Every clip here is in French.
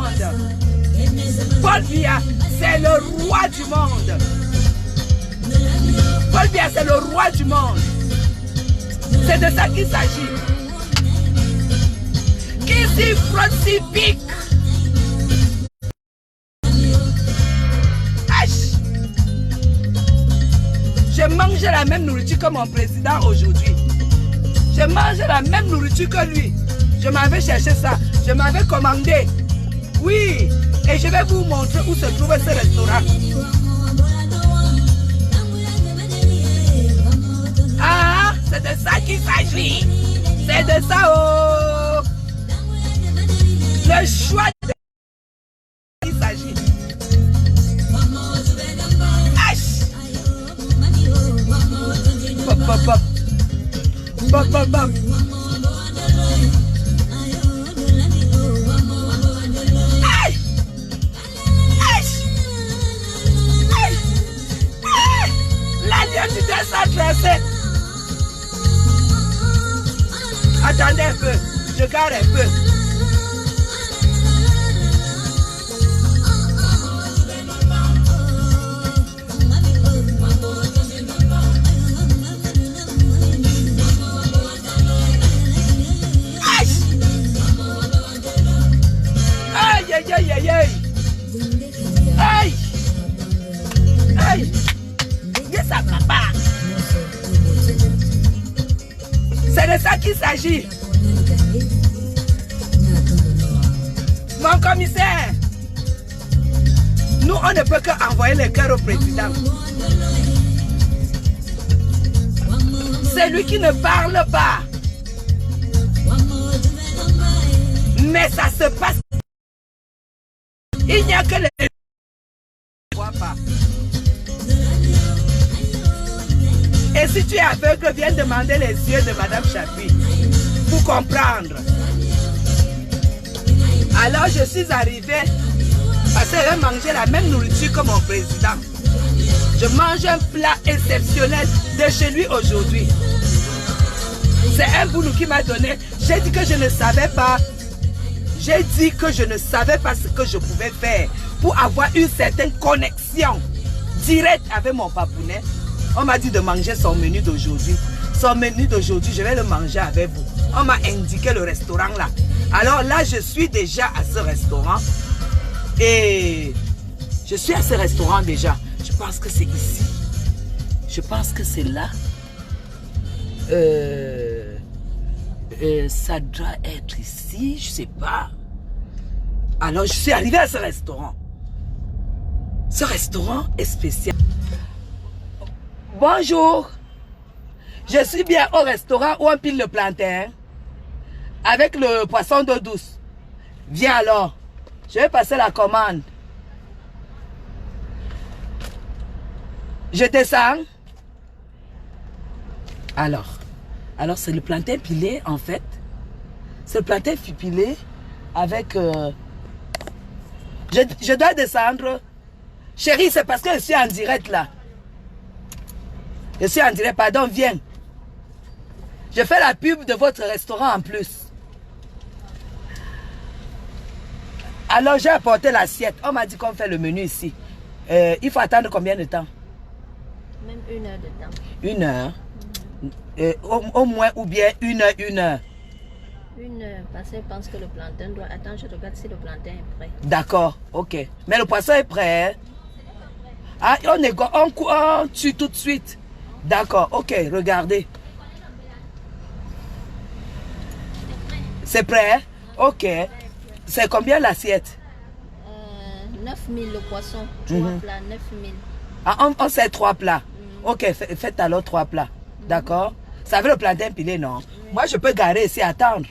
monde. Paul Biya, c'est le roi du monde. Paul Biya, c'est le roi du monde. C'est de ça qu'il s'agit. Qui s'y crucifique. Je mange la même nourriture que mon président aujourd'hui. Je mange la même nourriture que lui. Je m'avais cherché ça. Je m'avais commandé. Oui. Et je vais vous montrer où se trouve ce restaurant. Ah, c'est de ça qu'il s'agit. C'est de ça, oh. Le choix de qu'il s'agit. Pop, pop, pop. Pop, pop, pop. Aïe! Aïe! Aïe! Aïe! L'alliance du 237. Attendez un peu. Je garde un peu. Aïe, aïe, aïe, aïe. Aïe. Aïe. Ça va pas. C'est de ça qu'il s'agit. Mon commissaire, nous, on ne peut qu'envoyer les cœurs au président. C'est lui qui ne parle pas. Mais ça se passe. Il n'y a que les... ne voient pas. Et si tu es aveugle, viens demander les yeux de Madame Chapuis pour comprendre. Alors je suis arrivée parce qu'elle mangeait la même nourriture que mon président. Je mange un plat exceptionnel de chez lui aujourd'hui. C'est un boulot qui m'a donné. J'ai dit que je ne savais pas. J'ai dit que je ne savais pas ce que je pouvais faire pour avoir une certaine connexion directe avec mon papounet. On m'a dit de manger son menu d'aujourd'hui. Son menu d'aujourd'hui, je vais le manger avec vous. On m'a indiqué le restaurant là. Alors là, je suis déjà à ce restaurant. Et je suis à ce restaurant déjà. Je pense que c'est ici. Je pense que c'est là. Ça doit être ici, je sais pas. Alors je suis arrivé à ce restaurant. Ce restaurant est spécial. Bonjour. Je suis bien au restaurant où on pile le plantain avec le poisson d'eau douce. Viens alors. Je vais passer la commande. Je descends. Alors c'est le plantain pilé en fait. C'est le plantain pilé avec... Je dois descendre. Chérie, c'est parce que je suis en direct là. Je suis en direct, pardon, viens. Je fais la pub de votre restaurant en plus. Alors j'ai apporté l'assiette. On m'a dit qu'on fait le menu ici. Il faut attendre combien de temps? Même 1 heure de temps. 1 heure? Au moins ou bien 1 heure, 1 heure. 1 heure, parce que je pense que le plantain doit... Attends, je regarde si le plantain est prêt. D'accord, ok. Mais le poisson est prêt. Ah, on tue tout de suite. D'accord, ok, regardez. C'est prêt? Ok. C'est combien l'assiette? 9 000 le poisson. 3 plats, 9 000. Ah, on sait 3 plats. Ok, faites alors 3 plats. D'accord? Ça veut le plantain pilé, non? Moi, je peux garer ici, attendre.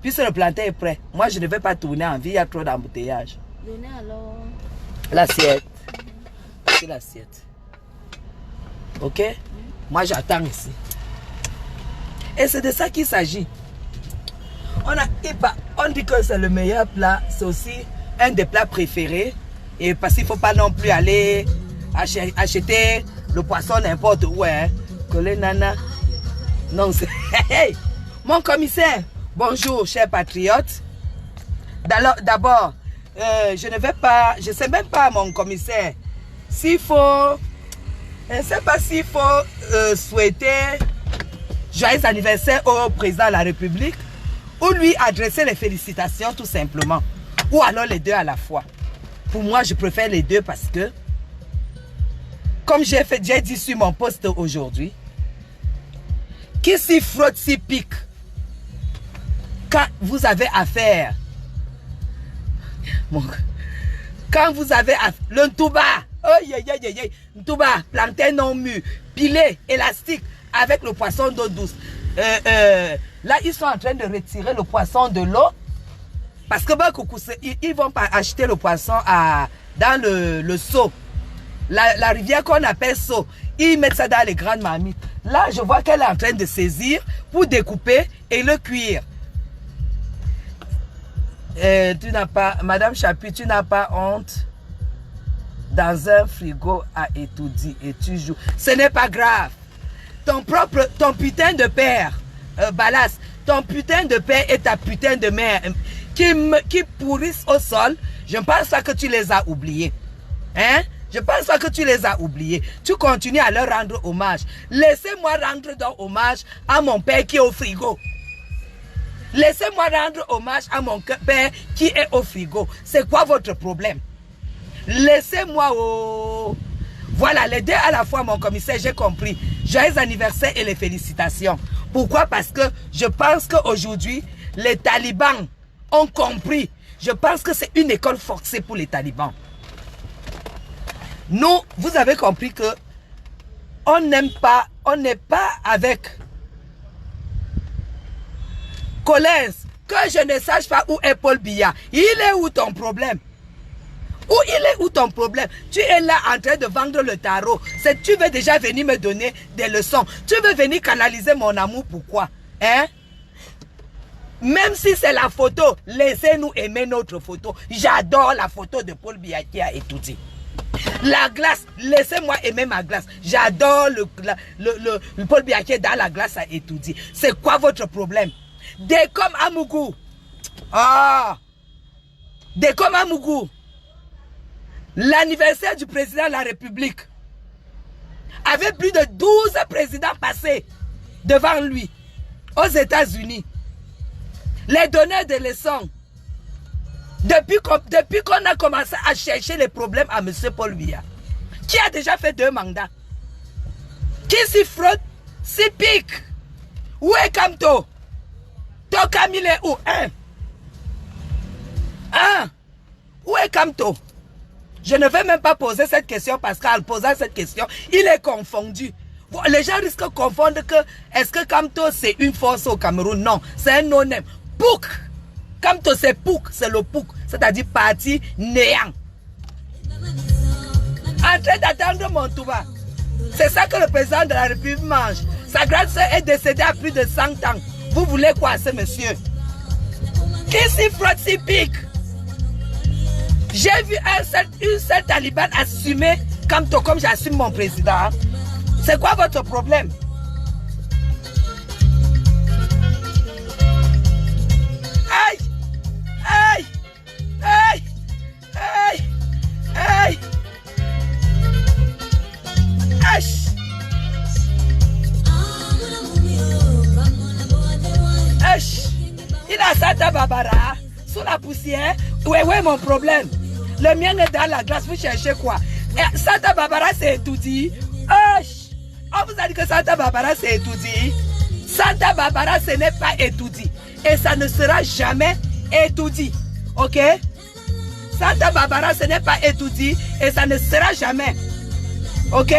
Puisque le plantain est prêt. Moi, je ne vais pas tourner en vie, il y a trop d'embouteillage. Donnez alors... L'assiette. C'est l'assiette. Ok? Moi, j'attends ici. Et c'est de ça qu'il s'agit. On dit que c'est le meilleur plat. C'est aussi un des plats préférés. Et parce qu'il ne faut pas non plus aller acheter le poisson n'importe où. Hein. Que les nanas... Non, c'est... Hey, mon commissaire, bonjour, chers patriotes. D'abord, je ne vais pas, je ne sais même pas, mon commissaire, s'il faut, je ne sais pas s'il faut souhaiter joyeux anniversaire au président de la République ou lui adresser les félicitations tout simplement. Ou alors les deux à la fois. Pour moi, je préfère les deux parce que, comme j'ai dit sur mon post aujourd'hui, qui s'y frotte, s'y pique, quand vous avez affaire, quand vous avez affaire, le Ntouba, Ntouba, plantain non mûr, pilé, élastique, avec le poisson d'eau douce. Là, ils sont en train de retirer le poisson de l'eau, parce que ils vont pas acheter le poisson dans le seau. La rivière qu'on appelle seau, ils mettent ça dans les grandes marmites. Là, je vois qu'elle est en train de saisir pour découper et le cuire. Tu n'as pas, Madame Chapuis, tu n'as pas honte dans un frigo à étudier et tu joues. Ce n'est pas grave. Ton putain de père, Balas, ton putain de père et ta putain de mère qui pourrissent au sol, je pense pas que tu les as oubliés. Hein? Je pense pas que tu les as oubliés. Tu continues à leur rendre hommage. Laissez-moi rendre donc hommage à mon père qui est au frigo. Laissez-moi rendre hommage à mon père qui est au frigo. C'est quoi votre problème? Laissez-moi... Oh. Voilà, les deux à la fois, mon commissaire, j'ai compris. Joyeux anniversaire et les félicitations. Pourquoi? Parce que je pense qu'aujourd'hui, les talibans ont compris. Je pense que c'est une école forcée pour les talibans. Nous, vous avez compris que on n'aime pas, on n'est pas avec Collins. Que je ne sache pas où est Paul Biya. Il est où ton problème? Où il est où ton problème? Tu es là en train de vendre le tarot. Tu veux déjà venir me donner des leçons. Tu veux venir canaliser mon amour. Pourquoi? Hein? Même si c'est la photo, laissez-nous aimer notre photo. J'adore la photo de Paul Biya qui a étudié. La glace, laissez-moi aimer ma glace. J'adore le Paul Biya qui est dans la glace à étudier. C'est quoi votre problème? Des comme Amougou. Ah! Des comme Amougou. L'anniversaire du président de la République avait plus de 12 présidents passés devant lui aux États-Unis. Les donneurs de leçons. Depuis qu'on a commencé à chercher les problèmes à M. Paul Biya, qui a déjà fait 2 mandats, qui s'y frotte, s'y pique. Où est Kamto? Ton Camille est où? Où est Kamto? Je ne vais même pas poser cette question parce qu'en posant cette question, il est confondu. Les gens risquent de confondre que est-ce que Kamto c'est une force au Cameroun? Non, c'est un non-name. Pouk! Kamto c'est Pouk, c'est le Pouk, c'est-à-dire parti néant. En train d'attendre mon Touba. C'est ça que le président de la République mange. Sa grande soeur est décédée à plus de 100 ans. Vous voulez quoi, ce monsieur? Qui s'y frotte, s'y pique? J'ai vu une seule taliban assumer Kamto comme j'assume mon président. C'est quoi votre problème? Aïe! Aïe! Aïe! Aïe! Aïe! Aïe! Aïe! Il a Santa Barbara sous la poussière. Ouais, mon problème. Le mien est dans la glace. Vous cherchez quoi? Santa Barbara, c'est étudié. On vous a dit que Santa Barbara, c'est étudié. Santa Barbara, ce n'est pas étudié. Et ça ne sera jamais étudié. Ok? Santa Barbara, ce n'est pas étudié. Et ça ne sera jamais. Ok?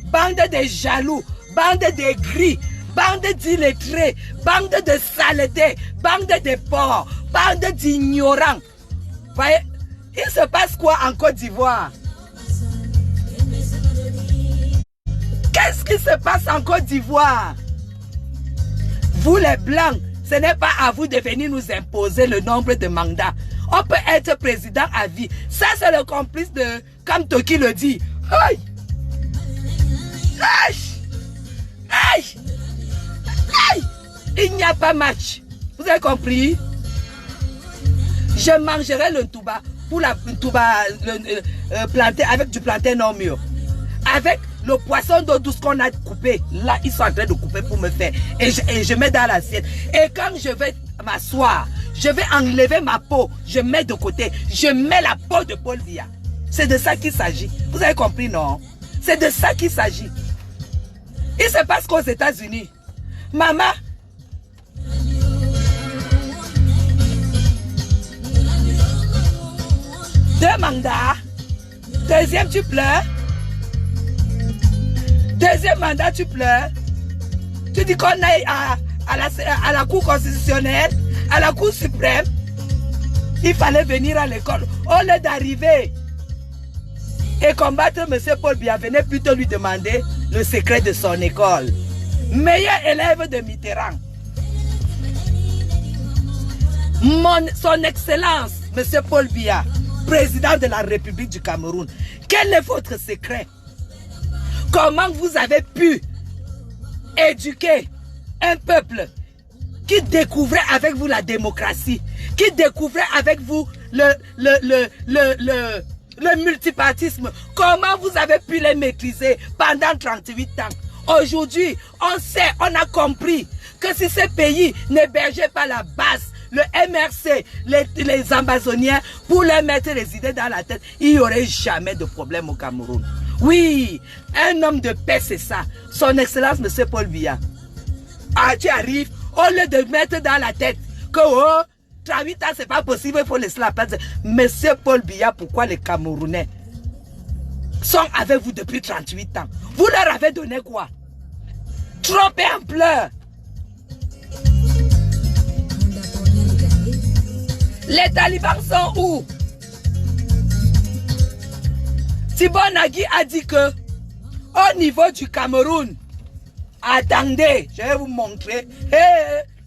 Bande de jaloux. Bande de gris. Bande d'illettrés. Bande de saletés. Bande de porcs. Bande d'ignorants. Voyez, il se passe quoi en Côte d'Ivoire? Qu'est-ce qui se passe en Côte d'Ivoire? Vous les Blancs, ce n'est pas à vous de venir nous imposer le nombre de mandats. On peut être président à vie. Ça, c'est le complice de Kamto qui le dit. Aïe! Aïe! Aïe! Aïe! Il n'y a pas match. Vous avez compris? Je mangerai le Ntouba pour la planter avec du plantain non mûr. Avec le poisson d'eau douce qu'on a coupé. Là, ils sont en train de couper pour me faire. Et je mets dans l'assiette. Et quand je vais m'asseoir, je vais enlever ma peau. Je mets de côté. Je mets la peau de Paul Biya. C'est de ça qu'il s'agit. Vous avez compris, non? C'est de ça qu'il s'agit. Il se passe qu'aux États-Unis, maman, deux mandats, deuxième tu pleures, deuxième mandat tu pleures, tu dis qu'on aille à la Cour constitutionnelle, à la Cour suprême, il fallait venir à l'école, au lieu d'arriver et combattre M. Paul Biya, venez plutôt lui demander le secret de son école. Meilleur élève de Mitterrand. Son Excellence, M. Paul Biya, président de la République du Cameroun. Quel est votre secret? Comment vous avez pu éduquer un peuple qui découvrait avec vous la démocratie, qui découvrait avec vous le multipartisme? Comment vous avez pu les maîtriser pendant 38 ans? Aujourd'hui, on sait, on a compris que si ce pays n'hébergeait pas la base, le MRC, les Amazoniens, pour leur mettre les idées dans la tête, il n'y aurait jamais de problème au Cameroun. Oui, un homme de paix, c'est ça. Son Excellence, M. Paul Biya. Ah, tu arrives, au lieu de mettre dans la tête que, oh, 38 ans, c'est pas possible, il faut laisser la place. M. Paul Biya, pourquoi les Camerounais sont avec vous depuis 38 ans? Vous leur avez donné quoi? Trop et en pleurs. Les talibans sont où? Thibaut Nagui a dit que au niveau du Cameroun, attendez, je vais vous montrer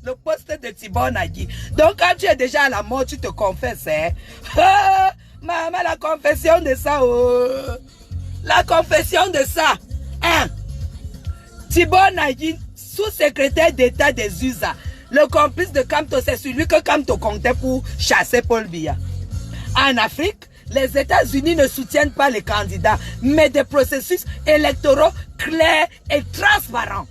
le poste de Thibaut Nagui. Donc quand tu es déjà à la mort, tu te confesses. Hein? Maman, la confession de ça. Oh. La confession de ça. Hein? Thibaut Nagui, sous-secrétaire d'État des USA. Le complice de Kamto, c'est celui que Kamto comptait pour chasser Paul Biya. En Afrique, les États-Unis ne soutiennent pas les candidats, mais des processus électoraux clairs et transparents.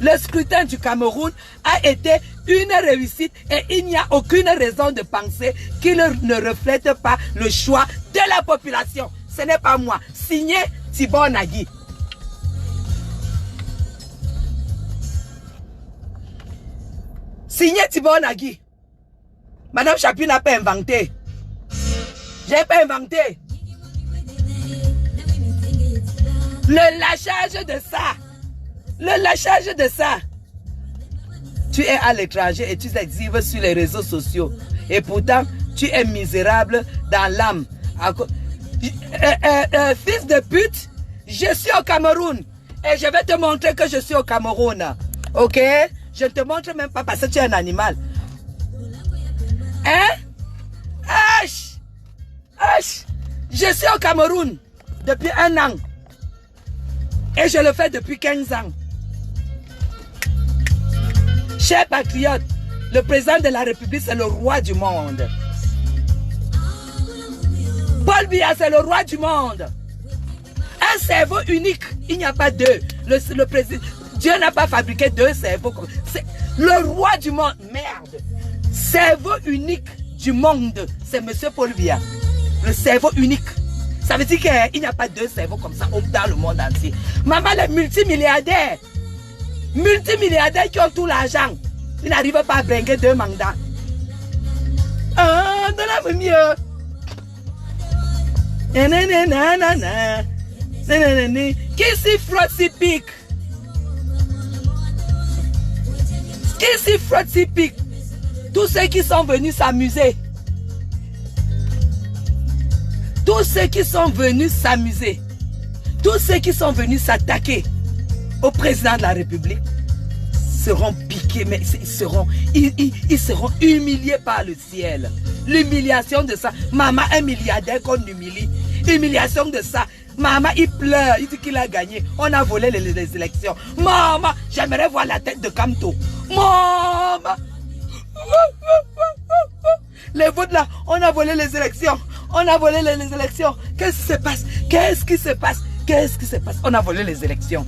Le scrutin du Cameroun a été une réussite et il n'y a aucune raison de penser qu'il ne reflète pas le choix de la population. Ce n'est pas moi. Signé Thibaut Nagui. Signé Thibaut Nagui. Madame Chapuis n'a pas inventé. J'ai pas inventé. Le lâchage de ça. Le lâchage de ça. Tu es à l'étranger et tu t'exhibes sur les réseaux sociaux. Et pourtant, tu es misérable dans l'âme. Fils de pute, je suis au Cameroun. Et je vais te montrer que je suis au Cameroun. Ok? Je ne te montre même pas parce que tu es un animal. Hein? H! H! Je suis au Cameroun depuis 1 an. Et je le fais depuis 15 ans. Chers patriotes, le président de la République, c'est le roi du monde. Paul Biya, c'est le roi du monde. Un cerveau unique, il n'y a pas deux. Le président... Dieu n'a pas fabriqué 2 cerveaux. C'est le roi du monde. Merde. Cerveau unique du monde. C'est M. Paul Biya. Le cerveau unique. Ça veut dire qu'il n'y a pas 2 cerveaux comme ça dans le monde entier. Maman, les multimilliardaires. Multimilliardaires qui ont tout l'argent. Ils n'arrivent pas à bringuer 2 mandats. Ah, donne-moi mieux. Qui s'y frotte, s'y pique. Qui s'y frotte, s'y pique. Tous ceux qui sont venus s'amuser. Tous ceux qui sont venus s'amuser. Tous ceux qui sont venus s'attaquer au président de la République seront piqués, mais ils seront humiliés par le ciel. L'humiliation de ça. Maman, un milliardaire qu'on humilie. Humiliation de ça. Maman, il pleure, il dit qu'il a gagné. On a volé les élections. Maman, j'aimerais voir la tête de Kamto. Maman. Les votes là, on a volé les élections. On a volé les élections. Qu'est-ce qui se passe? Qu'est-ce qui se passe? Qu'est-ce qui se passe? On a volé les élections.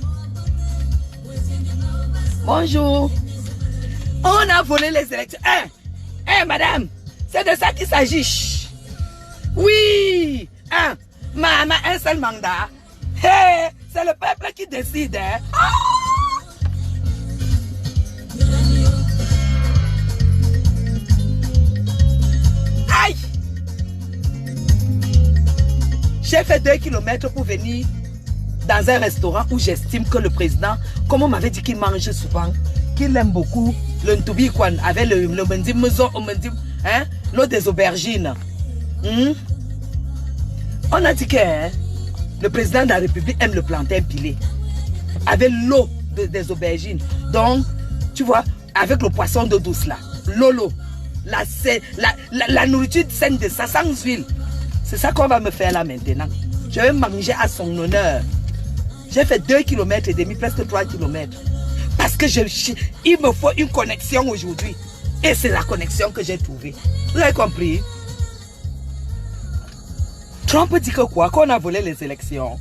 Bonjour. On a volé les élections. Madame, c'est de ça qu'il s'agit. Oui. Maman, un seul mandat. C'est le peuple qui décide. Aïe. J'ai fait 2 kilomètres pour venir dans un restaurant où j'estime que le président, comme on m'avait dit qu'il mange souvent, qu'il aime beaucoup le ntoubi avec le mendim, hein, l'eau des aubergines. On a dit que le président de la République aime le plantain pilé avec l'eau des aubergines. Donc, tu vois, avec le poisson d'eau douce là, l'eau, la nourriture saine de ça, sans huile. C'est ça qu'on va me faire là maintenant. Je vais manger à son honneur. J'ai fait 2 km et demi, presque 3 km. Parce que il me faut une connexion aujourd'hui. Et c'est la connexion que j'ai trouvée. Vous avez compris? Trump dit que quoi? Qu'on a volé les élections.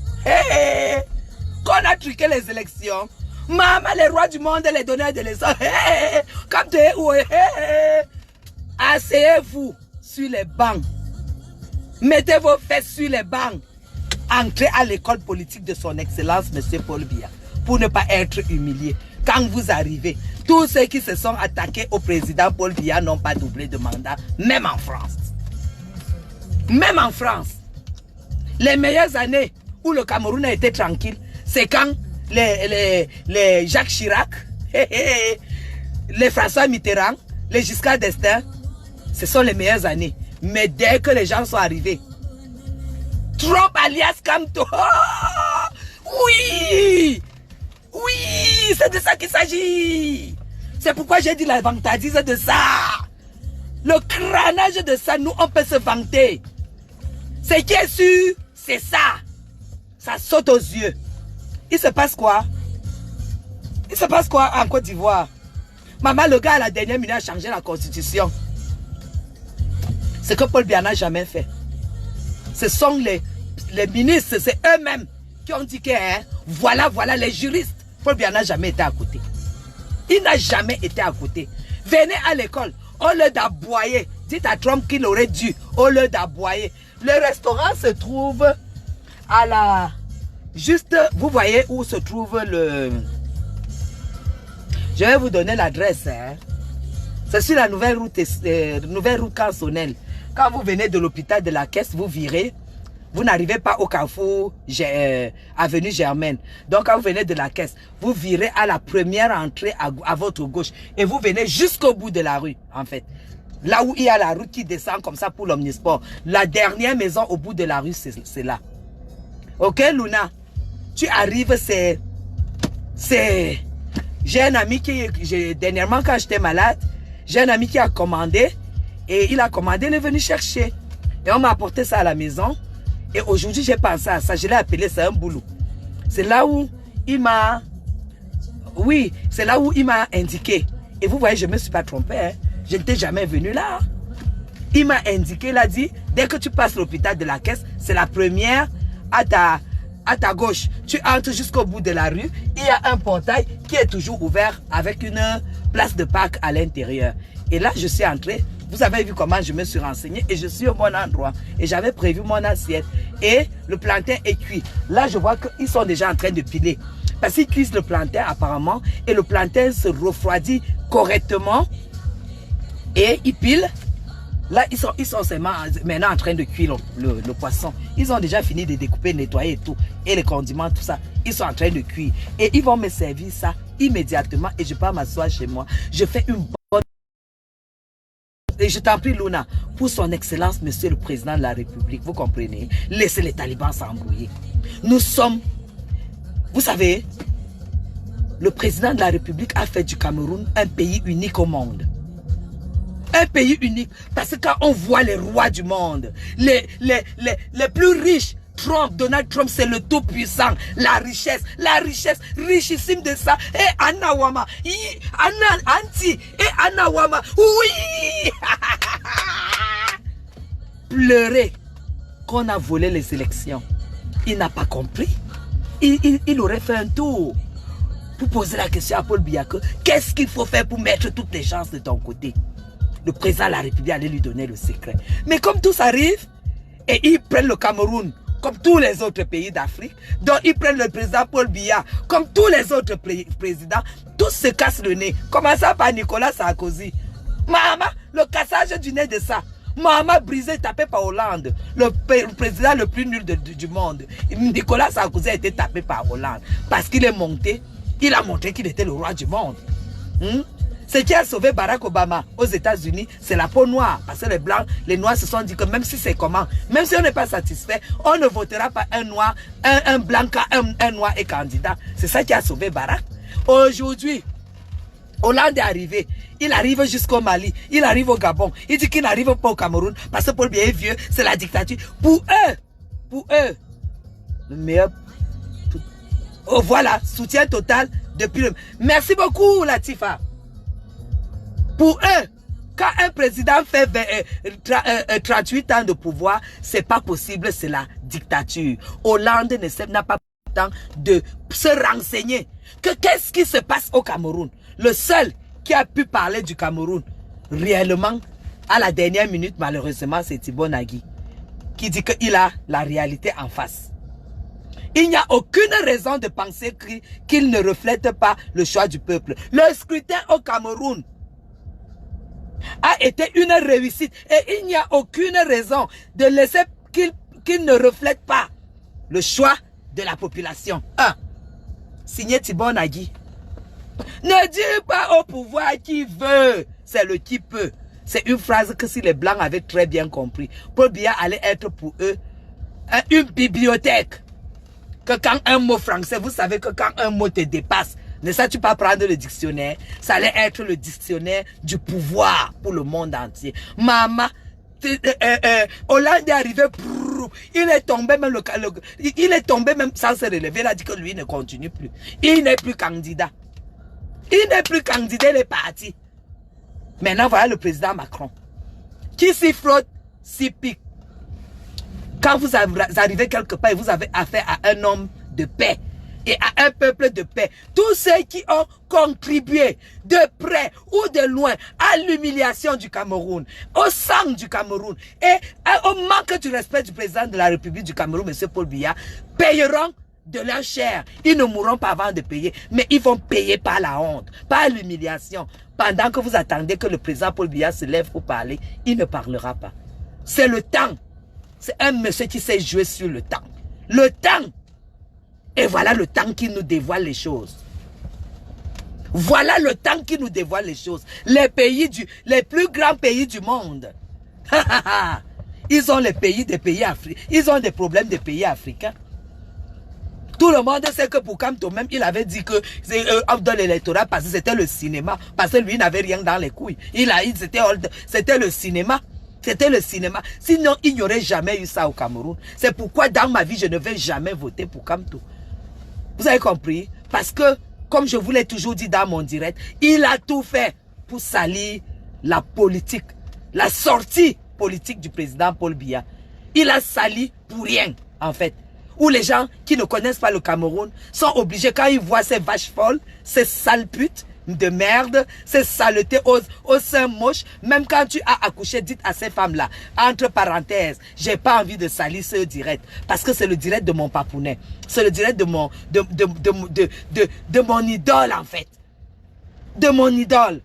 Qu'on a truqué les élections. Maman, les rois du monde, les donneurs de l'élection. Comme tu es où? Asseyez-vous sur les bancs. Mettez vos fesses sur les bancs. Entrez à l'école politique de son excellence, M. Paul Biya, pour ne pas être humilié. Quand vous arrivez, tous ceux qui se sont attaqués au président Paul Biya n'ont pas doublé de mandat, même en France. Même en France. Les meilleures années où le Cameroun a été tranquille, c'est quand les Jacques Chirac, les François Mitterrand, les Giscard d'Estaing, ce sont les meilleures années. Mais dès que les gens sont arrivés, Trump alias Kamto, oui, oui, c'est de ça qu'il s'agit. C'est pourquoi j'ai dit la vantardise de ça. Le crânage de ça, nous, on peut se vanter. Ce qui est sûr, c'est ça. Ça saute aux yeux. Il se passe quoi? Il se passe quoi en Côte d'Ivoire? Maman, le gars à la dernière minute a changé la constitution. Ce que Paul Biya n'a jamais fait. Ce sont les ministres, c'est eux-mêmes qui ont dit que voilà les juristes. Paul Biya n'a jamais été à côté. Il n'a jamais été à côté. Venez à l'école, au lieu d'aboyer, dites à Trump qu'il aurait dû, au lieu d'aboyer. Le restaurant se trouve à la... Juste, vous voyez où se trouve le... Je vais vous donner l'adresse. C'est sur la nouvelle route Cansonnelle. Quand vous venez de l'hôpital de la Caisse, vous virez. Vous n'arrivez pas au carrefour avenue Germaine. Donc quand vous venez de la Caisse, vous virez à la première entrée à votre gauche. Et vous venez jusqu'au bout de la rue, en fait. Là où il y a la route qui descend comme ça pour l'omnisport. La dernière maison au bout de la rue, c'est là. Ok, Luna? Tu arrives, c'est... J'ai un ami qui... Dernièrement, quand j'étais malade, j'ai un ami qui a commandé. Et il a commandé, il est venu chercher. Et on m'a apporté ça à la maison. Et aujourd'hui, j'ai pensé à ça. Je l'ai appelé, c'est un boulot. C'est là où il m'a... Oui, c'est là où il m'a indiqué. Et vous voyez, je ne me suis pas trompé. Hein. Je n'étais jamais venu là. Il m'a indiqué, il a dit, dès que tu passes l'hôpital de la Caisse, c'est la première à ta gauche. Tu entres jusqu'au bout de la rue. Il y a un portail qui est toujours ouvert avec une place de parc à l'intérieur. Et là, je suis entré. Vous avez vu comment je me suis renseigné et je suis au bon endroit. Et j'avais prévu mon assiette. Et le plantain est cuit. Là, je vois qu'ils sont déjà en train de piler. Parce qu'ils cuisent le plantain apparemment. Et le plantain se refroidit correctement. Et ils pilent. Là, ils sont seulement maintenant en train de cuire le poisson. Ils ont déjà fini de découper, nettoyer et tout. Et les condiments, tout ça. Ils sont en train de cuire. Et ils vont me servir ça immédiatement. Et je pars m'asseoir chez moi. Je fais une bonne... Et je t'en prie, Luna, pour son excellence, monsieur le président de la République, vous comprenez, laissez les talibans s'embrouiller. Nous sommes, vous savez, le président de la République a fait du Cameroun un pays unique au monde. Un pays unique, parce que quand on voit les rois du monde, les plus riches, Donald Trump, c'est le tout puissant, la richesse richissime de ça. Et Anna Wama, Anti, et Anna Wama, oui. Pleurer qu'on a volé les élections. Il n'a pas compris. Il aurait fait un tour pour poser la question à Paul Biya que qu'est-ce qu'il faut faire pour mettre toutes les chances de ton côté. Le président de la République allait lui donner le secret. Mais comme tout s'arrive, et ils prennent le Cameroun comme tous les autres pays d'Afrique, donc ils prennent le président Paul Biya comme tous les autres présidents, tous se cassent le nez. Commençant par Nicolas Sarkozy. Maman, le cassage du nez de ça. Maman brisé, tapé par Hollande, le président le plus nul du monde. Nicolas Sarkozy a été tapé par Hollande parce qu'il est monté, il a montré qu'il était le roi du monde. Ce qui a sauvé Barack Obama aux États-Unis, c'est la peau noire. Parce que les blancs, les noirs se sont dit que même si c'est comment, même si on n'est pas satisfait, on ne votera pas un noir, un blanc car un noir est candidat. C'est ça qui a sauvé Barack. Aujourd'hui, Hollande est arrivé. Il arrive jusqu'au Mali, il arrive au Gabon. Il dit qu'il n'arrive pas au Cameroun parce que Paul Biya est vieux, c'est la dictature. Pour eux, le meilleur. Oh voilà, soutien total depuis le... Merci beaucoup Latifa. Pour eux, quand un président fait 38 ans de pouvoir, c'est pas possible, c'est la dictature. Hollande n'a pas le temps de se renseigner que qu'est-ce qui se passe au Cameroun. Le seul qui a pu parler du Cameroun réellement à la dernière minute, malheureusement, c'est Thibaut Nagui, qui dit qu'il a la réalité en face. Il n'y a aucune raison de penser qu'il ne reflète pas le choix du peuple. Le scrutin au Cameroun a été une réussite et il n'y a aucune raison de laisser qu'il ne reflète pas le choix de la population. Signé Thibaut Nagui. Ne dis pas au pouvoir qui veut, c'est le qui peut. C'est une phrase que si les Blancs avaient très bien compris, Paul Biya allait être pour eux une bibliothèque. Que quand un mot français, vous savez que quand un mot te dépasse, ne sais-tu pas prendre le dictionnaire? Ça allait être le dictionnaire du pouvoir pour le monde entier. Maman, Hollande est arrivé, il est tombé même il est tombé même sans se relever. Il a dit que lui ne continue plus. Il n'est plus candidat. Il n'est plus candidat, il est parti. Maintenant, voilà le président Macron. Qui s'y frotte, s'y pique. Quand vous arrivez quelque part et vous avez affaire à un homme de paix et à un peuple de paix, tous ceux qui ont contribué de près ou de loin à l'humiliation du Cameroun, au sang du Cameroun et au manque du respect du président de la République du Cameroun, M. Paul Biya, payeront de leur chair. Ils ne mourront pas avant de payer, mais ils vont payer par la honte, par l'humiliation. Pendant que vous attendez que le président Paul Biya se lève pour parler, il ne parlera pas. C'est le temps. C'est un monsieur qui sait jouer sur le temps. Le temps. Et voilà le temps qui nous dévoile les choses. Voilà le temps qui nous dévoile les choses. Les plus grands pays du monde. Ils ont les pays des pays africains. Ils ont des problèmes des pays africains. Tout le monde sait que pour Kamto même, il avait dit que dans l'électorat parce que c'était le cinéma. Parce que lui n'avait rien dans les couilles. C'était le cinéma. C'était le cinéma. Sinon, il n'y aurait jamais eu ça au Cameroun. C'est pourquoi dans ma vie, je ne vais jamais voter pour Kamto. Vous avez compris? Parce que, comme je vous l'ai toujours dit dans mon direct, il a tout fait pour salir la politique, la sortie politique du président Paul Biya. Il a sali pour rien, en fait. Où les gens qui ne connaissent pas le Cameroun sont obligés, quand ils voient ces vaches folles, ces sales putes de merde, ces saletés aux seins moches, même quand tu as accouché, dites à ces femmes-là, entre parenthèses, j'ai pas envie de salir ce direct, parce que c'est le direct de mon papounet, c'est le direct de mon idole en fait, de mon idole.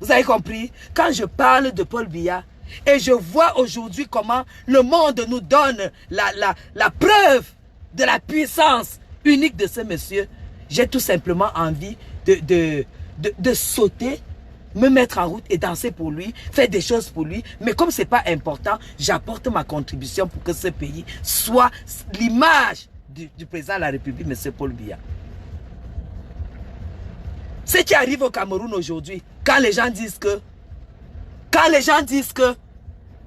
Vous avez compris? Quand je parle de Paul Biya, et je vois aujourd'hui comment le monde nous donne la preuve de la puissance unique de ce monsieur, j'ai tout simplement envie de sauter, me mettre en route et danser pour lui, faire des choses pour lui. Mais comme ce n'est pas important, j'apporte ma contribution pour que ce pays soit l'image du président de la République, M. Paul Biya. Ce qui arrive au Cameroun aujourd'hui, quand les gens disent que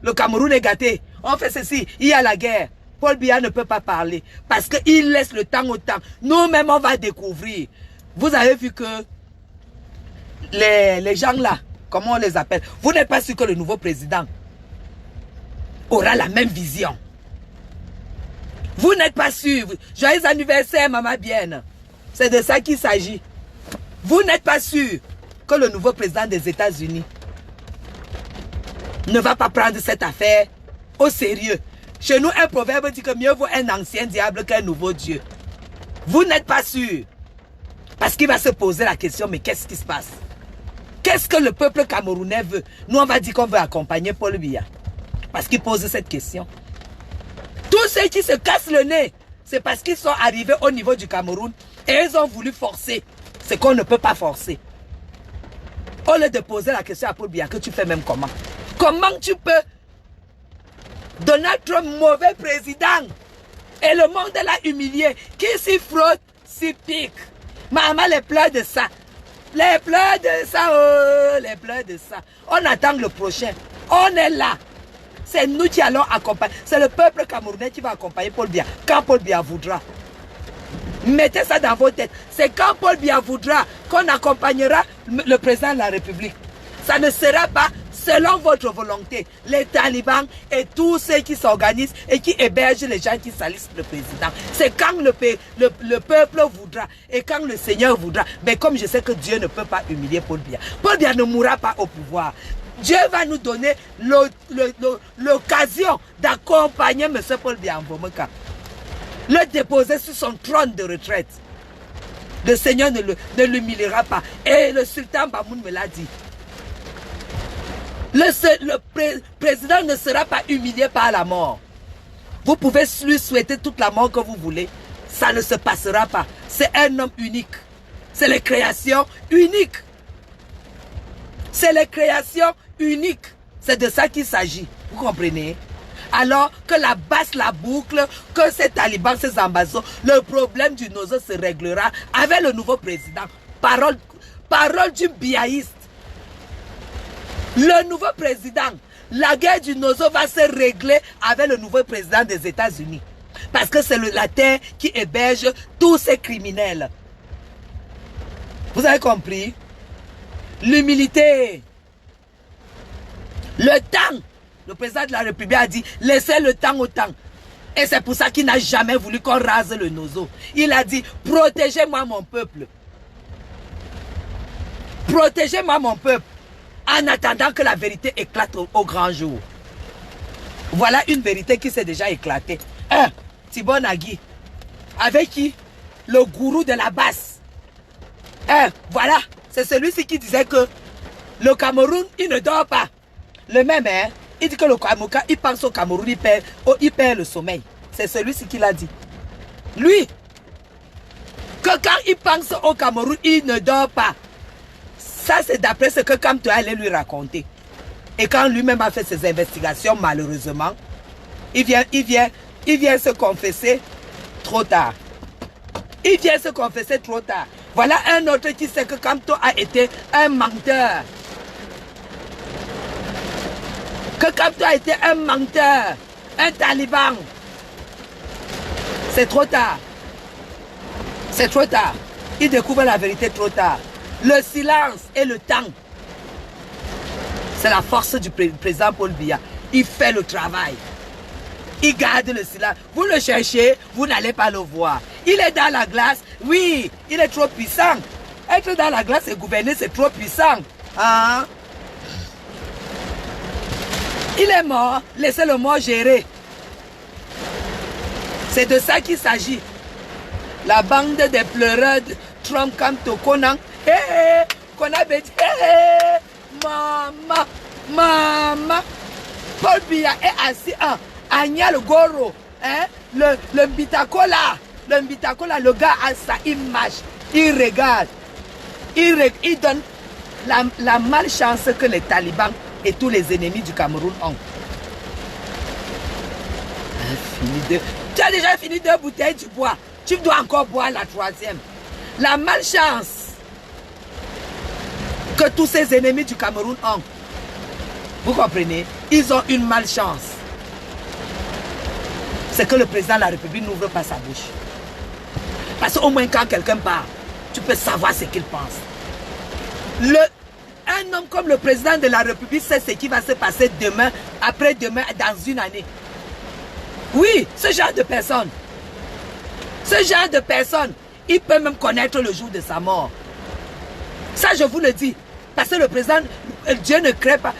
le Cameroun est gâté, on fait ceci, il y a la guerre, Paul Biya ne peut pas parler parce qu'il laisse le temps au temps. Nous-mêmes, on va découvrir. Vous avez vu que les gens là, comment on les appelle, vous n'êtes pas sûr que le nouveau président aura la même vision. Vous n'êtes pas sûr. Joyeux anniversaire, maman bien. C'est de ça qu'il s'agit. Vous n'êtes pas sûr que le nouveau président des États-Unis ne va pas prendre cette affaire au sérieux. Chez nous, un proverbe dit que mieux vaut un ancien diable qu'un nouveau Dieu. Vous n'êtes pas sûr. Parce qu'il va se poser la question, mais qu'est-ce qui se passe? Qu'est-ce que le peuple camerounais veut? Nous, on va dire qu'on veut accompagner Paul Biya. Parce qu'il pose cette question. Tous ceux qui se cassent le nez, c'est parce qu'ils sont arrivés au niveau du Cameroun et ils ont voulu forcer ce qu'on ne peut pas forcer. Au lieu de poser la question à Paul Biya, que tu fais même comment? Comment tu peux Donald Trump, mauvais président, et le monde l'a humilié, qui s'y frotte, s'y pique. Maman, les pleurs de ça. Les pleurs de ça, oh, les pleurs de ça. On attend le prochain. On est là. C'est nous qui allons accompagner. C'est le peuple camerounais qui va accompagner Paul Biya quand Paul Biya voudra. Mettez ça dans vos têtes. C'est quand Paul Biya voudra qu'on accompagnera le président de la République. Ça ne sera pas selon votre volonté. Les talibans et tous ceux qui s'organisent et qui hébergent les gens qui salissent le président. C'est quand le peuple voudra et quand le Seigneur voudra. Mais comme je sais que Dieu ne peut pas humilier Paul Biya. Paul Biya ne mourra pas au pouvoir. Dieu va nous donner l'occasion d'accompagner M. Paul Biya Mvomeka. Le déposer sur son trône de retraite. Le Seigneur ne l'humiliera pas. Et le sultan Bamoun me l'a dit. Le président ne sera pas humilié par la mort. Vous pouvez lui souhaiter toute la mort que vous voulez. Ça ne se passera pas. C'est un homme unique. C'est les créations uniques. C'est les créations uniques. C'est de ça qu'il s'agit. Vous comprenez? Alors que la basse, la boucle, que ces talibans, ces ambassades, le problème du Nozo se réglera avec le nouveau président. Parole du biaïste. Le nouveau président, la guerre du Nozo va se régler avec le nouveau président des États-Unis. Parce que c'est la terre qui héberge tous ces criminels. Vous avez compris? L'humilité. Le temps. Le président de la République a dit, laissez le temps au temps. Et c'est pour ça qu'il n'a jamais voulu qu'on rase le Nozo. Il a dit, protégez-moi mon peuple. Protégez-moi mon peuple. En attendant que la vérité éclate au grand jour. Voilà une vérité qui s'est déjà éclatée. Thibaut Nagui. Avec qui? Le gourou de la basse. Voilà. C'est celui-ci qui disait que le Cameroun, il ne dort pas. Le même, il dit que le Cameroun, il pense au Cameroun, il perd le sommeil. C'est celui-ci qui l'a dit. Lui, que quand il pense au Cameroun, il ne dort pas. Ça, c'est d'après ce que Kamto allait lui raconter. Et quand lui-même a fait ses investigations, malheureusement, il vient se confesser trop tard. Il vient se confesser trop tard. Voilà un autre qui sait que Kamto a été un menteur. Que Kamto a été un menteur, un taliban. C'est trop tard. C'est trop tard. Il découvre la vérité trop tard. Le silence et le temps. C'est la force du président Paul Biya. Il fait le travail. Il garde le silence. Vous le cherchez, vous n'allez pas le voir. Il est dans la glace. Oui, il est trop puissant. Être dans la glace et gouverner, c'est trop puissant. Hein? Il est mort. Laissez le mort gérer. C'est de ça qu'il s'agit. La bande des pleureurs de Trump Kamto Konan. Qu'on avait dit, maman, Paul Biya est assis à Nial Goro, le Mbitakola, le gars a sa image, il regarde, il donne la malchance que les talibans et tous les ennemis du Cameroun ont. Tu as déjà fini 2 bouteilles, tu bois, tu dois encore boire la 3e. La malchance que tous ces ennemis du Cameroun ont. Vous comprenez? Ils ont une malchance. C'est que le président de la République n'ouvre pas sa bouche. Parce qu'au moins quand quelqu'un parle, tu peux savoir ce qu'il pense. Un homme comme le président de la République sait ce qui va se passer demain, après-demain, dans une année. Oui, ce genre de personne. Ce genre de personne, il peut même connaître le jour de sa mort. Ça, je vous le dis. Parce que le président, Dieu ne crée pas.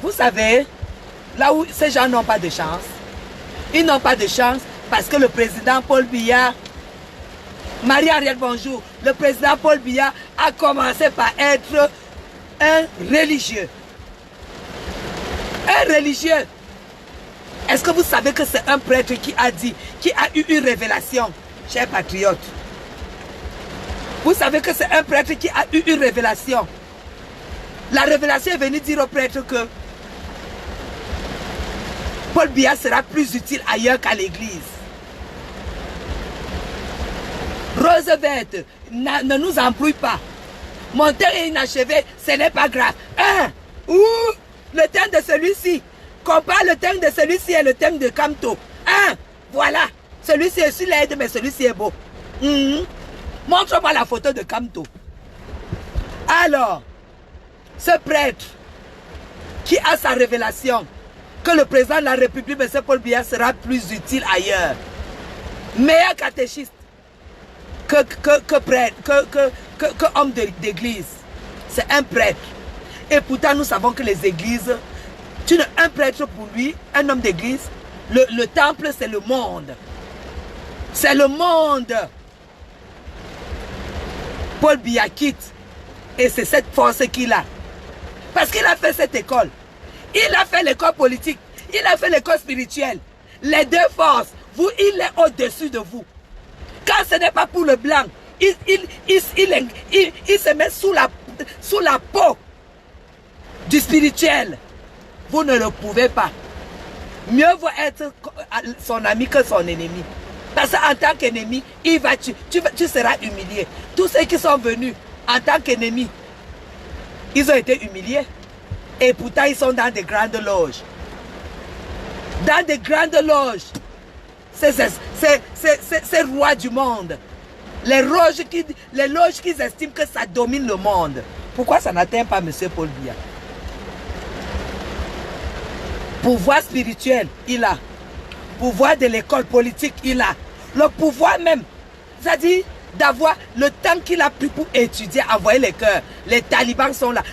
Vous savez, là où ces gens n'ont pas de chance, ils n'ont pas de chance parce que le président Paul Biya, Marie-Ariel, bonjour, le président Paul Biya a commencé par être un religieux. Un religieux. Est-ce que vous savez que c'est un prêtre qui a dit, qui a eu une révélation, chers patriotes? Vous savez que c'est un prêtre qui a eu une révélation. La révélation est venue dire au prêtre que Paul Biya sera plus utile ailleurs qu'à l'église. Roosevelt, ne nous embrouille pas. Mon terme est inachevé, ce n'est pas grave. Ou le thème de celui-ci. Compare le thème de celui-ci et le thème de Kamto. Voilà. Celui-ci est sur l'aide, mais celui-ci est beau. Montre-moi la photo de Kamto. Alors, ce prêtre qui a sa révélation que le président de la République, M. Paul Biya, sera plus utile ailleurs. Meilleur catéchiste que prêtre, que homme d'église. C'est un prêtre. Et pourtant, nous savons que les églises, un prêtre pour lui, un homme d'église, le temple, c'est le monde. C'est le monde. Paul Biya quitte. Et c'est cette force qu'il a. Parce qu'il a fait cette école. Il a fait l'école politique. Il a fait l'école spirituelle. Les deux forces. Vous, il est au-dessus de vous. Quand ce n'est pas pour le blanc, il se met sous la peau du spirituel. Vous ne le pouvez pas. Mieux vaut être son ami que son ennemi. Parce qu'en tant qu'ennemi, tu seras humilié. Tous ceux qui sont venus en tant qu'ennemis, ils ont été humiliés. Et pourtant, ils sont dans des grandes loges. Dans des grandes loges. C'est roi du monde. Les loges qui estiment que ça domine le monde. Pourquoi ça n'atteint pas M. Paul Biya? Pouvoir spirituel, il a. Pouvoir de l'école politique, il a. Le pouvoir même, c'est-à-dire d'avoir le temps qu'il a pris pour étudier, envoyer les cœurs. Les talibans sont là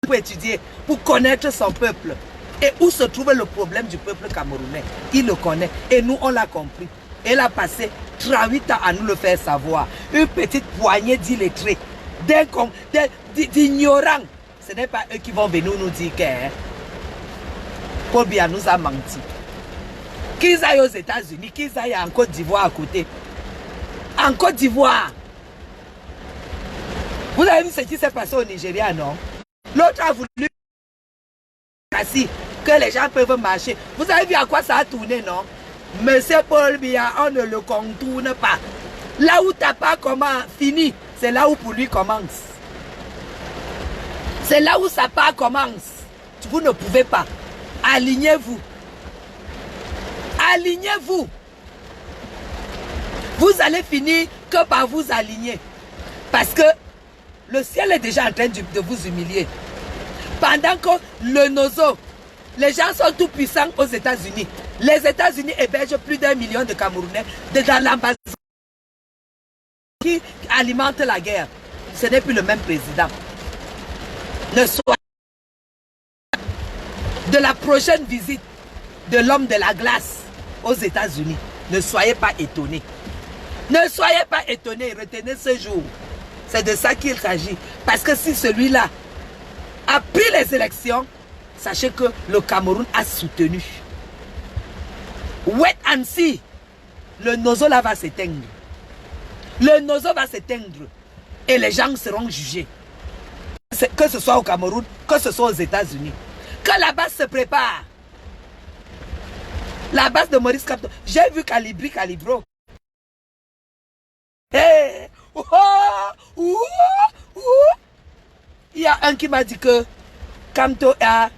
pour étudier, pour connaître son peuple. Et où se trouve le problème du peuple camerounais? Il le connaît. Et nous, on l'a compris. Il a passé 38 ans à nous le faire savoir. Une petite poignée d'illettrés, d'ignorants. Ce n'est pas eux qui vont venir nous dire que Paul Biya nous a menti. Qu'ils aillent aux États-Unis, qu'ils aillent en Côte d'Ivoire à côté. En Côte d'Ivoire. Vous avez vu ce qui s'est passé au Nigeria, non? L'autre a voulu que les gens peuvent marcher. Vous avez vu à quoi ça a tourné, non? Monsieur Paul Biya, on ne le contourne pas. Là où ta part fini, c'est là où pour lui commence. C'est là où sa part commence. Vous ne pouvez pas. Alignez-vous. Alignez-vous. Vous allez finir que par vous aligner. Parce que le ciel est déjà en train de vous humilier. Pendant que le Nozo, les gens sont tout puissants aux États-Unis. Les États-Unis hébergent plus d'1 million de Camerounais dans l'ambassade qui alimente la guerre. Ce n'est plus le même président. Ne soyez de la prochaine visite de l'homme de la glace aux États-Unis. Ne soyez pas étonnés. Ne soyez pas étonnés. Retenez ce jour. C'est de ça qu'il s'agit. Parce que si celui-là a pris les élections, sachez que le Cameroun a soutenu. Wait and see. Le Nozo là va s'éteindre. Le Nozo va s'éteindre. Et les gens seront jugés. Que ce soit au Cameroun, que ce soit aux États-Unis. Que la base se prépare. La base de Maurice Kamto. J'ai vu Calibro. Hey. Il y a un qui m'a dit que Kamto a...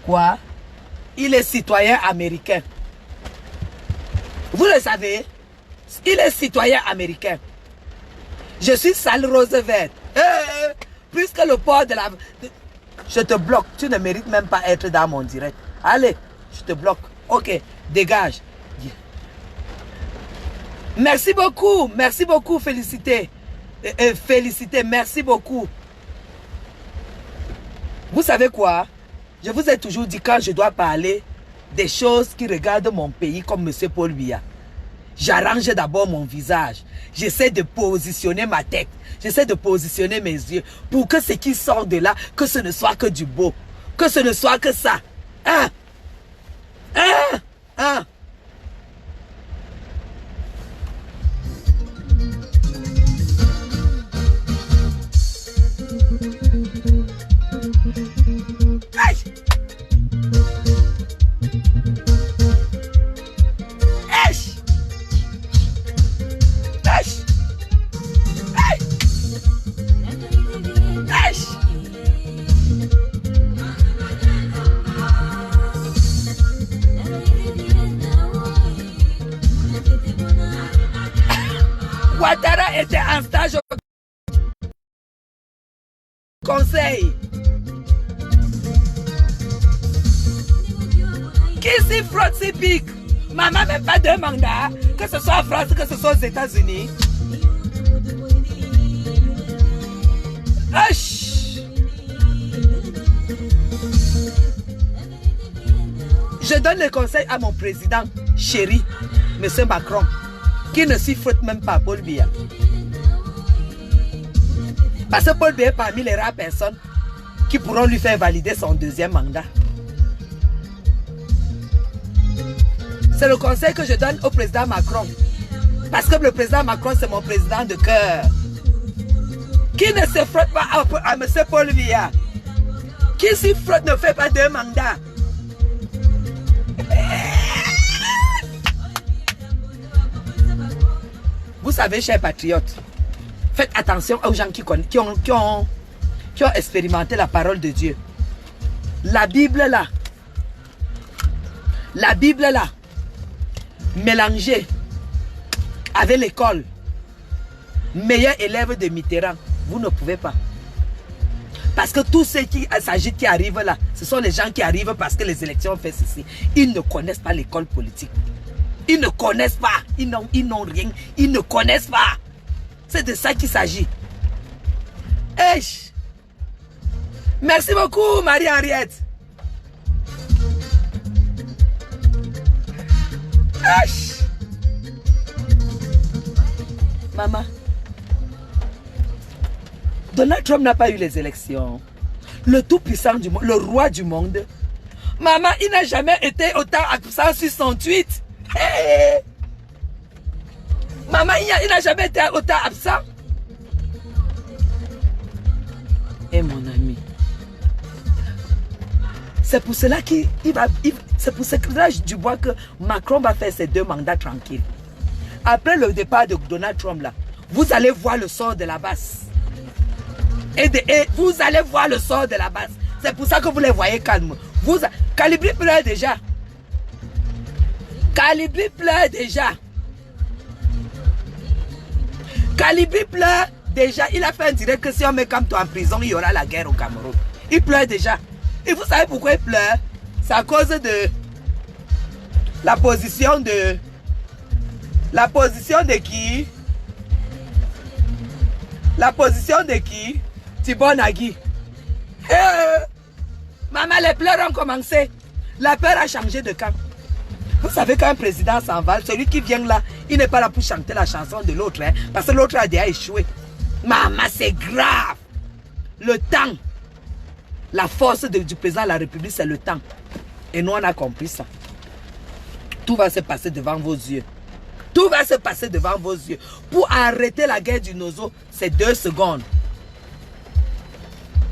quoi? Il est citoyen américain. Vous le savez? Il est citoyen américain. Je suis Sal Roosevelt. Puisque le port de la... Je te bloque. Tu ne mérites même pas être dans mon direct. Allez, je te bloque. Ok, dégage. Merci beaucoup, félicité. Félicité, merci beaucoup. Vous savez quoi? Je vous ai toujours dit quand je dois parler des choses qui regardent mon pays comme M. Paul Biya. J'arrange d'abord mon visage. J'essaie de positionner ma tête. J'essaie de positionner mes yeux pour que ce qui sort de là, que ce ne soit que du beau. Que ce ne soit que ça. Hein? Hein? Hein? Aïe! Aïe! Aïe! Aïe! Aïe! Ouattara était en stage au conseil. Qui s'y frotte, s'y pique. Maman même pas deux mandats, que ce soit en France, que ce soit aux États-Unis. Je donne le conseil à mon président chéri, M. Macron, qui ne s'y frotte même pas Paul Biya. Parce que Paul Biya est parmi les rares personnes qui pourront lui faire valider son deuxième mandat. C'est le conseil que je donne au président Macron. Parce que le président Macron, c'est mon président de cœur. Qui ne se frotte pas à M. Paul Biya. Qui s'y frotte ne fait pas deux mandats. Vous savez, chers patriotes, faites attention aux gens qui ont expérimenté la parole de Dieu. La Bible là, mélangée avec l'école, meilleur élève de Mitterrand, vous ne pouvez pas. Parce que tous ceux qui s'agitent, qui arrivent là, ce sont les gens qui arrivent parce que les élections fait ceci. Ils ne connaissent pas l'école politique. Ils ne connaissent pas. Ils n'ont rien. Ils ne connaissent pas. C'est de ça qu'il s'agit. Merci beaucoup, Marie-Henriette. Maman, Donald Trump n'a pas eu les élections. Le tout-puissant du monde, le roi du monde. Maman, il n'a jamais été autant absent sur son tweet. Hey! Maman, il n'a jamais été autant absent. Et mon ami, c'est pour cela c'est pour cela du bois que Macron va faire ses deux mandats tranquilles. Après le départ de Donald Trump là, vous allez voir le sort de la base. Et vous allez voir le sort de la base. C'est pour ça que vous les voyez calmes. Calibri pleure déjà. Calibri pleure déjà. Calibri pleure déjà. Il a fait un direct que si on met comme toi en prison, il y aura la guerre au Cameroun. Il pleure déjà. Et vous savez pourquoi il pleure? C'est à cause de la position de... La position de qui? La position de qui? Thibaut Nagui. Maman, les pleurs ont commencé. La peur a changé de camp. Vous savez qu'un président s'en va, celui qui vient là, il n'est pas là pour chanter la chanson de l'autre, hein, parce que l'autre a déjà échoué. Maman, c'est grave. Le temps. La force du président de la République, c'est le temps. Et nous, on a compris ça. Tout va se passer devant vos yeux. Tout va se passer devant vos yeux. Pour arrêter la guerre du Nozo, c'est 2 secondes.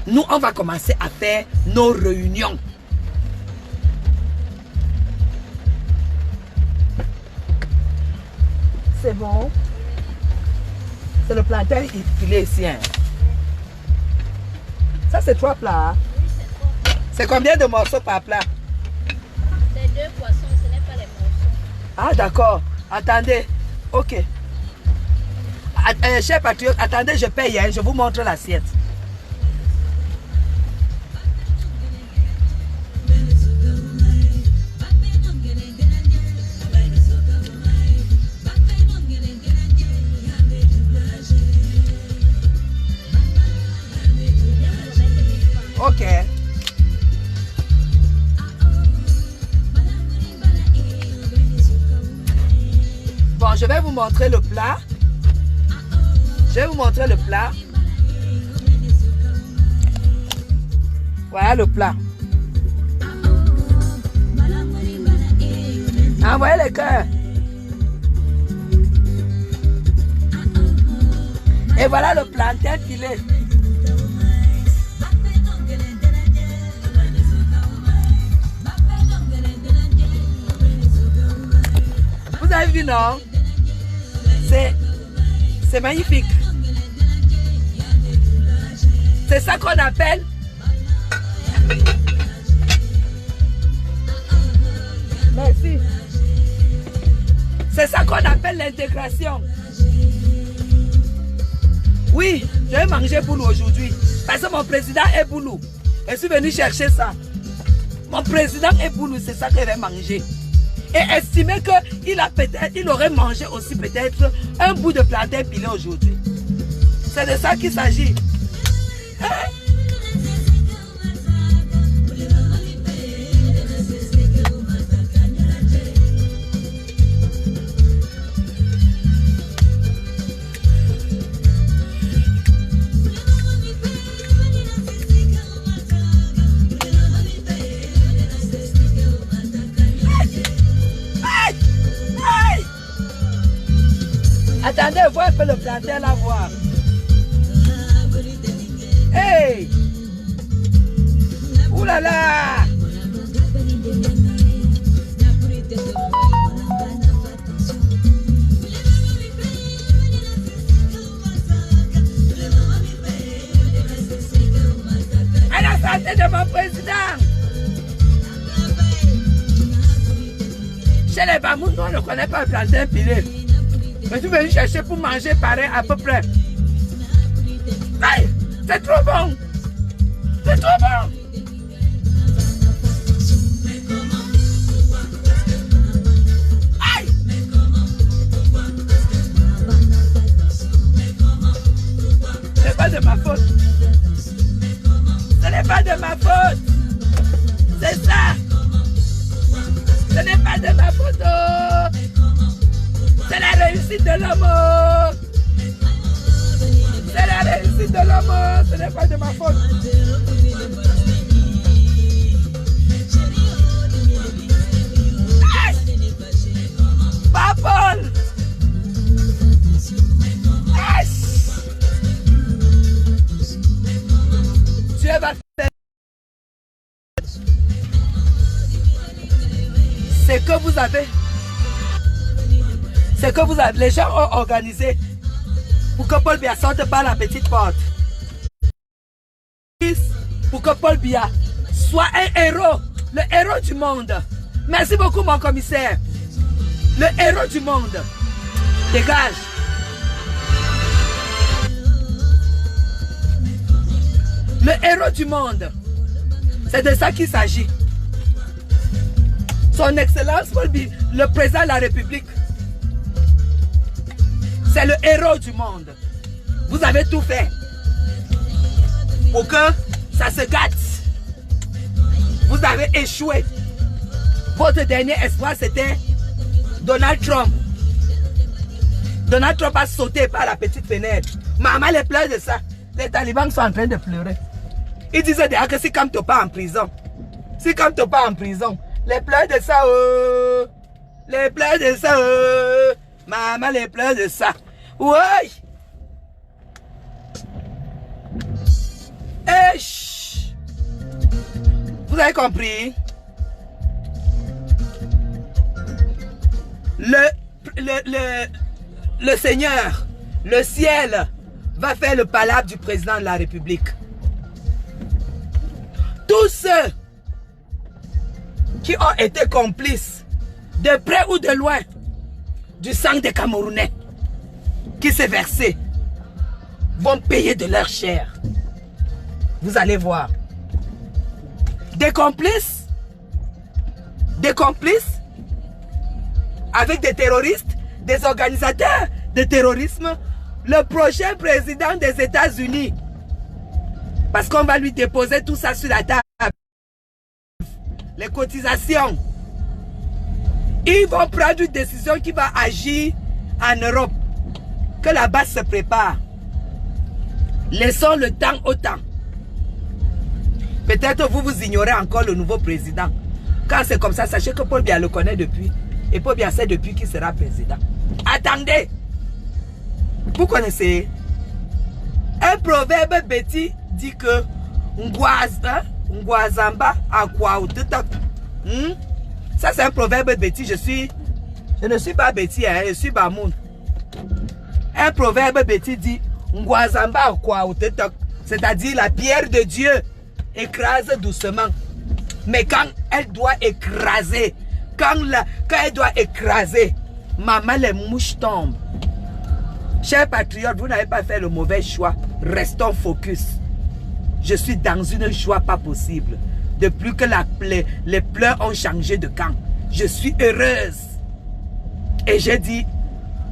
Nous, on va commencer à faire nos réunions. C'est bon. C'est le plantain filé ici. Hein. Ça, c'est 3 plats. Hein? Oui, c'est combien de morceaux par plat? C'est 2 poissons, ce n'est pas les morceaux. Ah, d'accord. Attendez. Ok. Chers patriotes, attendez, je paye. Hein, je vous montre l'assiette. Bon, je vais vous montrer le plat. Je vais vous montrer le plat. Voilà le plat. Envoyez les cœurs. Et voilà le plantain pilé. Vous avez vu, non? C'est magnifique. C'est ça qu'on appelle merci. C'est ça qu'on appelle l'intégration. Oui, je vais manger boulou aujourd'hui. Parce que mon président est boulou. Je suis venu chercher ça. Mon président est boulou, c'est ça que je vais manger. Et estimer qu'il aurait mangé aussi peut-être un bout de plantain pilé aujourd'hui. C'est de ça qu'il s'agit. Attendez, voir un peu le plantain là, voir. Hey! Ouh là là! À la santé de mon président! Chez les Bamous, on ne connaît pas le plantain pilé. Je suis venu chercher pour manger pareil à peu près. Aïe, c'est trop bon. C'est trop bon. Aïe. Ce n'est pas de ma faute. Ce n'est pas de ma faute. C'est ça. Ce n'est pas de ma faute. Oh. C'est la réussite de l'homme. C'est la réussite de l'homme. Ce n'est pas de ma faute. Aïe! Pas Paul! Aïe! Dieu va faire ce que vous avez. C'est que vous avez, les gens ont organisé pour que Paul Biya sorte par la petite porte. Pour que Paul Biya soit un héros, le héros du monde. Merci beaucoup mon commissaire. Le héros du monde. Dégage. Le héros du monde. C'est de ça qu'il s'agit. Son Excellence Paul Biya, le président de la République. C'est le héros du monde. Vous avez tout fait pour que ça se gâte. Vous avez échoué. Votre dernier espoir, c'était Donald Trump. Donald Trump a sauté par la petite fenêtre. Maman, les pleure de ça. Les talibans sont en train de pleurer. Ils disaient déjà que si Kamto pas en prison. Si Kamto pas en prison. Les pleurs de ça. Oh. Les pleurs de ça. Oh. Maman, les pleurs de ça. Oui. Et vous avez compris? Le Seigneur, le ciel, va faire le palabre du président de la République. Tous ceux qui ont été complices, de près ou de loin, du sang des Camerounais qui s'est versé, vont payer de leur chair. Vous allez voir. Des complices avec des terroristes, des organisateurs de terrorisme, le prochain président des États-Unis. Parce qu'on va lui déposer tout ça sur la table. Les cotisations. Ils vont prendre une décision qui va agir en Europe. Que la base se prépare. Laissons le temps au temps. Peut-être vous ignorez encore le nouveau président. Quand c'est comme ça, sachez que Paul Biya le connaît depuis. Et Paul Biya sait depuis qu'il sera président. Attendez. Vous connaissez? Un proverbe bêtis dit que Ngwazamba akwa utetak. Ça c'est un proverbe bêtis. Je ne suis pas bêtis, hein, je suis Bamoun. Un proverbe bêtis dit Ngwazamba akwa utetak. C'est-à-dire la pierre de Dieu écrase doucement. Mais quand elle doit écraser, quand elle doit écraser, maman, les mouches tombent. Chers patriotes, vous n'avez pas fait le mauvais choix. Restons focus. Je suis dans une joie pas possible. Depuis que les pleurs ont changé de camp. Je suis heureuse. Et j'ai dit,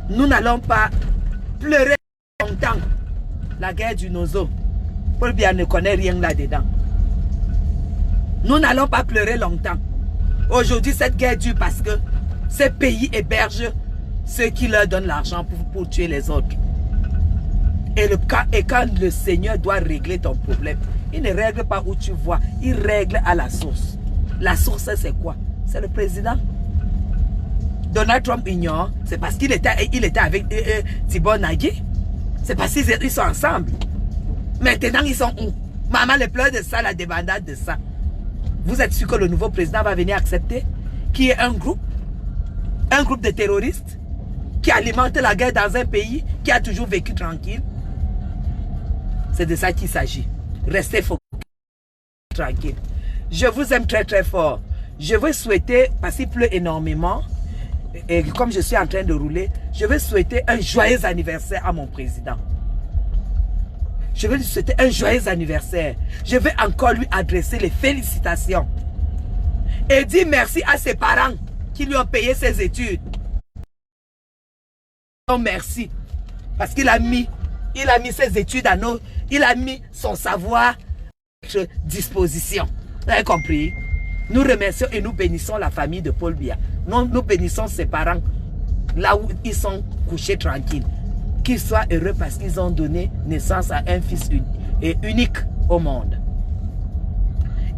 nous n'allons pas pleurer longtemps. La guerre du Nozo. Paul Biya ne connaît rien là-dedans. Nous n'allons pas pleurer longtemps. Aujourd'hui, cette guerre dure parce que ces pays hébergent ceux qui leur donnent l'argent pour tuer les autres. Et quand le Seigneur doit régler ton problème, il ne règle pas où tu vois, il règle à la source. La source, c'est quoi? C'est le président. Donald Trump ignore, c'est parce qu'il était avec Tibor Nagy. C'est parce qu'ils sont ensemble. Maintenant, ils sont où? Maman, les pleurs de ça, la débandade de ça. Vous êtes sûr que le nouveau président va venir accepter qu'il y ait un groupe de terroristes qui alimente la guerre dans un pays qui a toujours vécu tranquille? C'est de ça qu'il s'agit. Restez focus, tranquille. Je vous aime très très fort. Je veux souhaiter, parce qu'il pleut énormément, et comme je suis en train de rouler, je veux souhaiter un joyeux anniversaire à mon président. Je veux lui souhaiter un joyeux anniversaire. Je veux encore lui adresser les félicitations. Et dire merci à ses parents qui lui ont payé ses études. Merci. Parce qu'il a mis ses études à nous. Il a mis son savoir à notre disposition. Vous avez compris? Nous remercions et nous bénissons la famille de Paul Biya. Nous bénissons ses parents là où ils sont couchés tranquilles. Qu'ils soient heureux parce qu'ils ont donné naissance à un fils unique au monde.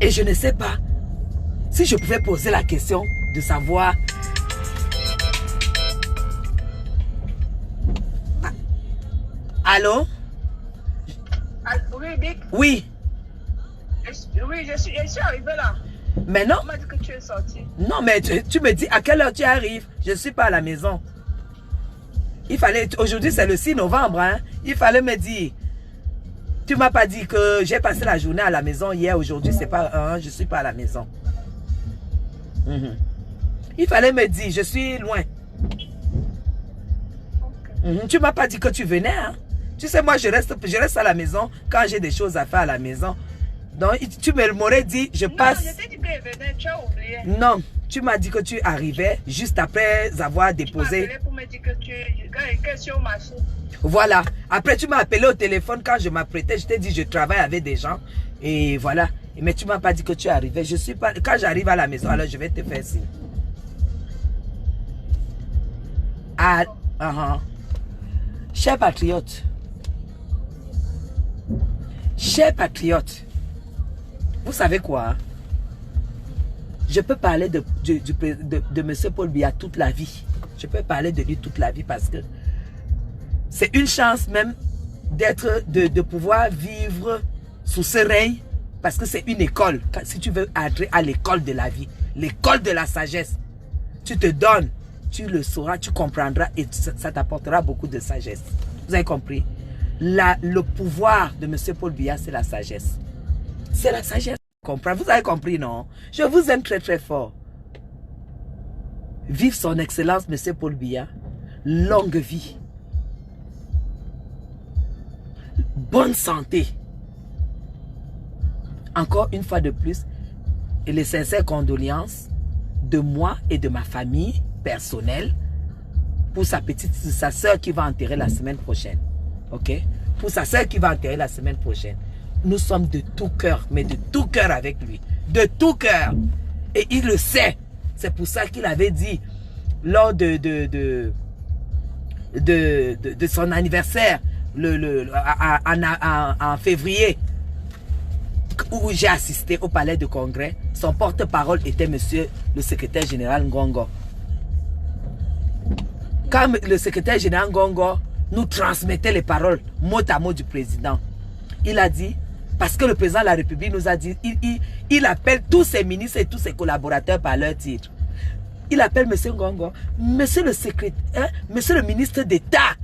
Et je ne sais pas si je pouvais poser la question de savoir... Allô? Oui, Dick. Oui. Oui, je suis arrivé là. Mais non. On m'a dit que tu es sorti. Non, mais tu me dis à quelle heure tu arrives? Je ne suis pas à la maison. Il fallait... Aujourd'hui, c'est le 6 novembre. Hein? Il fallait me dire. Tu ne m'as pas dit que j'ai passé la journée à la maison hier. Aujourd'hui, c'est pas... je ne suis pas à la maison. Il fallait me dire, je suis loin. Okay. Tu ne m'as pas dit que tu venais. Hein? Tu sais, moi, je reste à la maison quand j'ai des choses à faire à la maison. Donc, tu m'aurais dit, je passe... Non, je t'ai dit que je venais, tu as oublié. Non, tu m'as dit que tu arrivais juste après avoir déposé... Tu m'as appelé pour me dire que tu es sur ma marché. Voilà. Après, tu m'as appelé au téléphone quand je m'apprêtais. Je t'ai dit, je travaille avec des gens. Et voilà. Mais tu ne m'as pas dit que tu arrivais. Je suis pas... Quand j'arrive à la maison, alors je vais te faire signe. Ah, Chers patriotes, vous savez quoi? Je peux parler de M. Paul Biya toute la vie. Je peux parler de lui toute la vie parce que c'est une chance même de pouvoir vivre sous ce règne parce que c'est une école. Si tu veux entrer à l'école de la vie, l'école de la sagesse, tu te donnes, tu le sauras, tu comprendras et ça t'apportera beaucoup de sagesse. Vous avez compris? Le pouvoir de M. Paul Biya, c'est la sagesse. C'est la sagesse. Vous avez compris, non? Je vous aime très très fort. Vive son excellence, M. Paul Biya. Longue vie. Bonne santé. Encore une fois de plus, et les sincères condoléances de moi et de ma famille personnelle pour sa soeur qui va enterrer la semaine prochaine. Ok? Pour sa soeur qui va enterrer la semaine prochaine. Nous sommes de tout cœur, mais de tout cœur avec lui. De tout cœur. Et il le sait. C'est pour ça qu'il avait dit, lors de son anniversaire en février, où j'ai assisté au palais de congrès, son porte-parole était monsieur le secrétaire général Ngongo. Quand le secrétaire général Ngongo nous transmettait les paroles mot à mot du président, il a dit, parce que le président de la République nous a dit, il appelle tous ses ministres et tous ses collaborateurs par leur titre. Il appelle monsieur Ngongo, monsieur le secrétaire, monsieur le ministre d'État.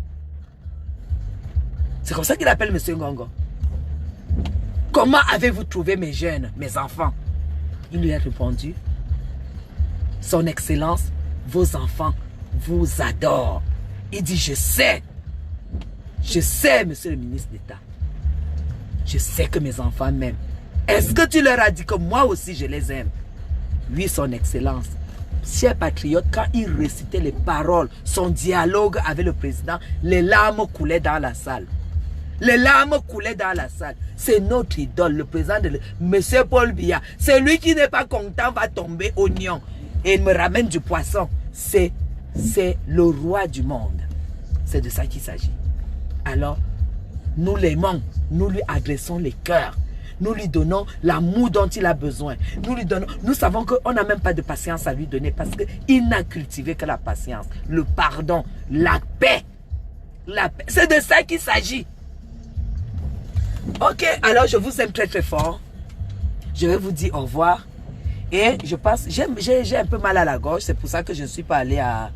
C'est comme ça qu'il appelle monsieur Ngongo. Comment avez-vous trouvé mes jeunes, mes enfants? Il lui a répondu, son excellence, vos enfants vous adorent. Il dit, je sais, monsieur le ministre d'État. Je sais que mes enfants m'aiment. Est-ce que tu leur as dit que moi aussi je les aime? Oui, son excellence. Cher patriote, quand il récitait les paroles, son dialogue avec le président, les larmes coulaient dans la salle. Les larmes coulaient dans la salle. C'est notre idole, le président de Monsieur Paul Biya. Celui qui n'est pas content va tomber oignon. Et il me ramène du poisson. C'est le roi du monde. C'est de ça qu'il s'agit. Alors, nous l'aimons. Nous lui adressons les cœurs. Nous lui donnons l'amour dont il a besoin. Nous savons qu'on n'a même pas de patience à lui donner parce qu'il n'a cultivé que la patience, le pardon, la paix. La paix. C'est de ça qu'il s'agit. Ok, alors je vous aime très très fort. Je vais vous dire au revoir. Et je pense, j'ai un peu mal à la gorge. C'est pour ça que je ne suis pas allé à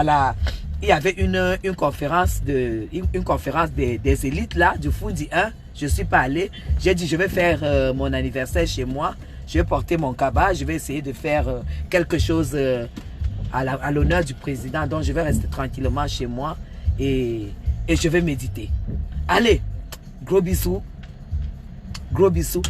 la... Il y avait une conférence des élites là, du Foudi 1. Je ne suis pas allé. J'ai dit, je vais faire mon anniversaire chez moi. Je vais porter mon cabas. Je vais essayer de faire quelque chose à l'honneur du président. Donc, je vais rester tranquillement chez moi et je vais méditer. Allez, gros bisous. Gros bisous.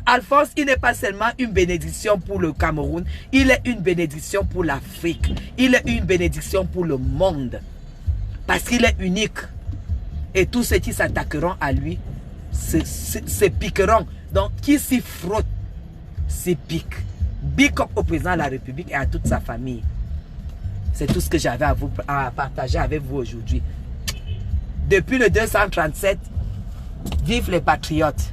Alphonse, il n'est pas seulement une bénédiction pour le Cameroun, il est une bénédiction pour l'Afrique. Il est une bénédiction pour le monde. Parce qu'il est unique. Et tous ceux qui s'attaqueront à lui se piqueront. Donc, qui s'y frotte, s'y pique. Big up au président de la République et à toute sa famille. C'est tout ce que j'avais à partager avec vous aujourd'hui. Depuis le 237, vive les patriotes.